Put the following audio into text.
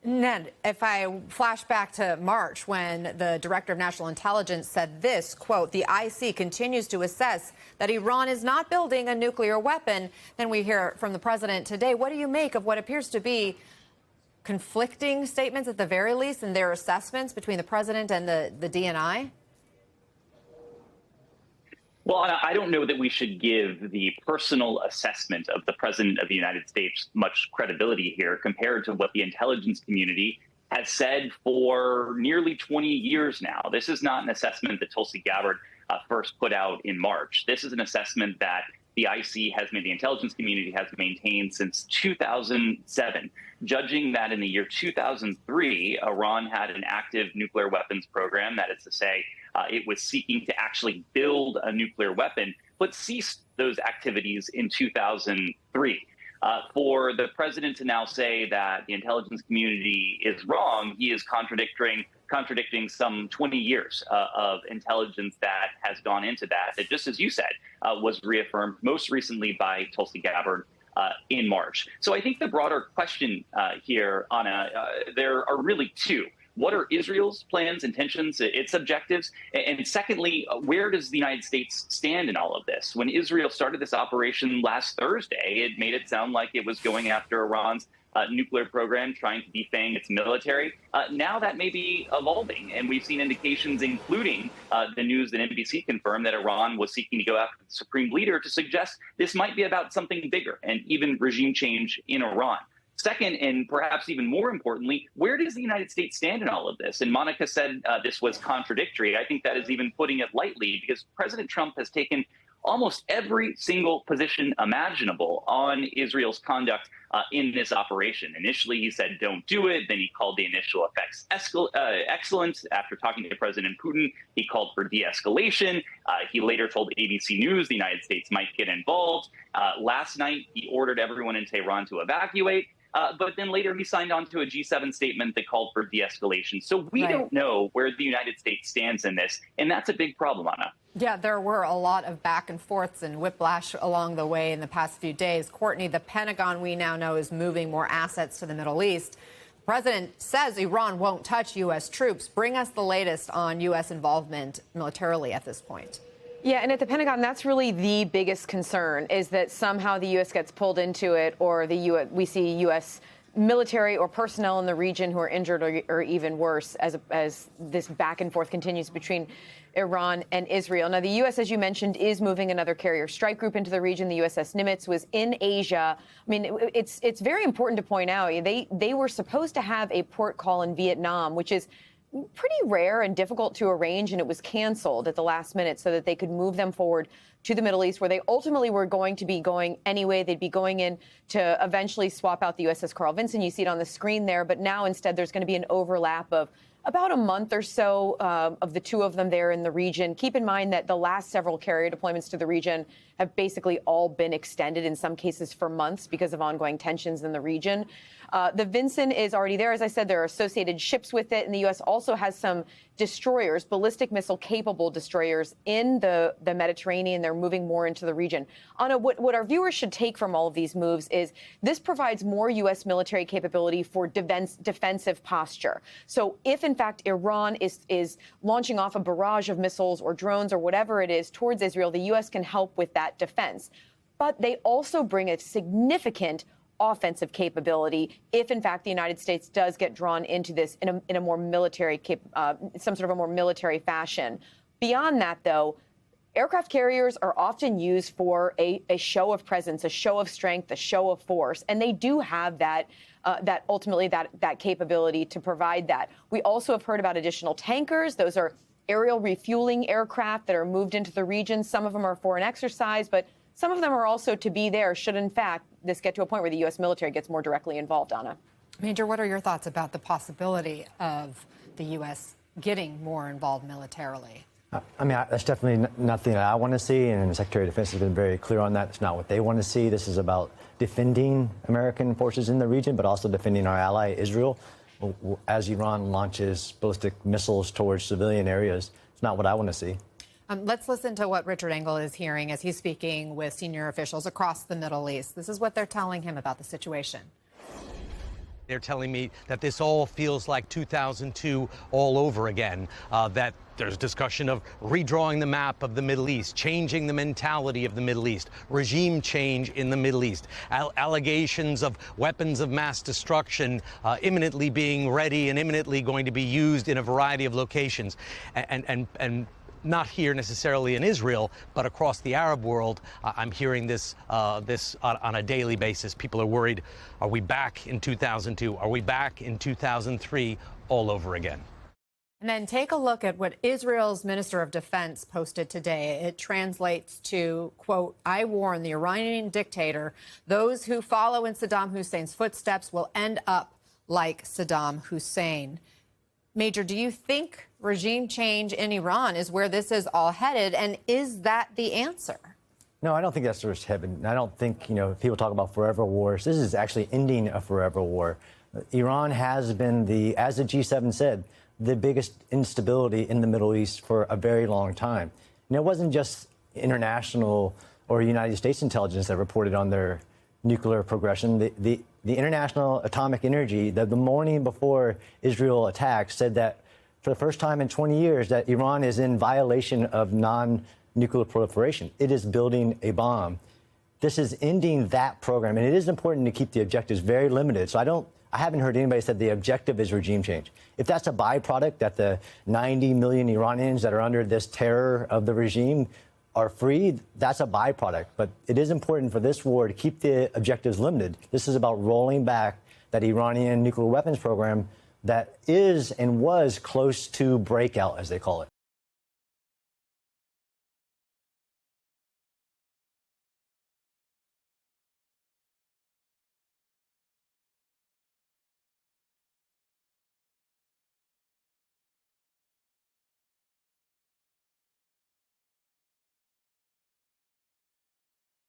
Ned, if I flash back to March when the director of national intelligence said this, quote, the IC continues to assess that Iran is not building a nuclear weapon, then we hear from the president today. What do you make of what appears to be conflicting statements, at the very least, in their assessments between the president and the DNI? Well, I don't know that we should give the personal assessment of the president of the United States much credibility here compared to what the intelligence community has said for nearly 20 years now. This is not an assessment that Tulsi Gabbard first put out in March. This is an assessment that the IC has made, the intelligence community has maintained since 2007, judging that in the year 2003, Iran had an active nuclear weapons program. That is to say, it was seeking to actually build a nuclear weapon, but ceased those activities in 2003. For the president to now say that the intelligence community is wrong, he is contradicting some 20 years of intelligence that has gone into that, just as you said, was reaffirmed most recently by Tulsi Gabbard in March. So I think the broader question here, Anna, there are really two. What are Israel's plans, intentions, its objectives? And secondly, where does the United States stand in all of this? When Israel started this operation last Thursday, it made it sound like it was going after Iran's nuclear program, trying to defang its military. Now that may be evolving, and we've seen indications, including the news that NBC confirmed that Iran was seeking to go after the supreme leader, to suggest this might be about something bigger and even regime change in Iran. Second, and perhaps even more importantly, where does the United States stand in all of this? And Monica said this was contradictory. I think that is even putting it lightly, because President Trump has taken almost every single position imaginable on Israel's conduct in this operation. Initially, he said, don't do it. Then he called the initial effects excellent. After talking to President Putin, he called for de-escalation. He later told ABC News the United States might get involved. Last night, he ordered everyone in Tehran to evacuate. But then later he signed on to a G7 statement that called for de-escalation. So we don't know where the United States stands in this, and that's a big problem, Anna. Yeah, there were a lot of back and forths and whiplash along the way in the past few days. Courtney, the Pentagon, we now know, is moving more assets to the Middle East. The president says Iran won't touch U.S. troops. Bring us the latest on U.S. involvement militarily at this point. Yeah, and at the Pentagon, that's really the biggest concern, is that somehow the U.S. gets pulled into it, or we see U.S. military or personnel in the region who are injured or even worse as this back and forth continues between Iran and Israel. Now, the U.S., as you mentioned, is moving another carrier strike group into the region. The USS Nimitz was in Asia. I mean, it's very important to point out, they were supposed to have a port call in Vietnam, which is pretty rare and difficult to arrange, and it was canceled at the last minute so that they could move them forward to the Middle East, where they ultimately were going to be going anyway. They'd be going in to eventually swap out the USS Carl Vinson. You see it on the screen there, but now instead there's going to be an overlap of about a month or so of the two of them there in the region. Keep in mind that the last several carrier deployments to the region have basically all been extended, in some cases for months, because of ongoing tensions in the region. The Vinson is already there. As I said, there are associated ships with it, and the U.S. also has some destroyers, ballistic missile-capable destroyers in the Mediterranean. They're moving more into the region. Anna, what our viewers should take from all of these moves is this provides more U.S. military capability for defensive posture. So if, in fact, Iran is launching off a barrage of missiles or drones or whatever it is towards Israel, the U.S. can help with that defense. But they also bring a significant offensive capability if, in fact, the United States does get drawn into this in a more military, some sort of a more military fashion. Beyond that, though, aircraft carriers are often used for a show of presence, a show of strength, a show of force, and they do have that capability to provide that. We also have heard about additional tankers. Those are aerial refueling aircraft that are moved into the region. Some of them are for an exercise, but some of them are also to be there should, in fact, this get to a point where the U.S. military gets more directly involved, Anna. Major, what are your thoughts about the possibility of the U.S. getting more involved militarily? I mean, that's definitely nothing that I want to see, and the Secretary of Defense has been very clear on that. It's not what they want to see. This is about defending American forces in the region, but also defending our ally, Israel, as Iran launches ballistic missiles towards civilian areas. It's not what I want to see. Let's listen to what Richard Engel is hearing as he's speaking with senior officials across the Middle East. This is what they're telling him about the situation. They're telling me that this all feels like 2002 all over again, that there's discussion of redrawing the map of the Middle East, changing the mentality of the Middle East, regime change in the Middle East, allegations of weapons of mass destruction imminently being ready and imminently going to be used in a variety of locations. And not here necessarily in Israel, but across the Arab world, I'm hearing this on a daily basis. People are worried, are we back in 2002? Are we back in 2003 all over again? And then take a look at what Israel's Minister of Defense posted today. It translates to, quote, I warn the Iranian dictator, those who follow in Saddam Hussein's footsteps will end up like Saddam Hussein. Major, do you think regime change in Iran is where this is all headed? And is that the answer? No, I don't think that's where it's headed. I don't think, people talk about forever wars. This is actually ending a forever war. Iran has been as the G7 said, the biggest instability in the Middle East for a very long time. And it wasn't just international or United States intelligence that reported on their nuclear progression. The International Atomic Energy, the morning before Israel attacked, said that for the first time in 20 years that Iran is in violation of non-nuclear proliferation. It is building a bomb. This is ending that program, and it is important to keep the objectives very limited. So I haven't heard anybody say the objective is regime change. If that's a byproduct that the 90 million Iranians that are under this terror of the regime are free, that's a byproduct. But it is important for this war to keep the objectives limited. This is about rolling back that Iranian nuclear weapons program that is and was close to breakout, as they call it.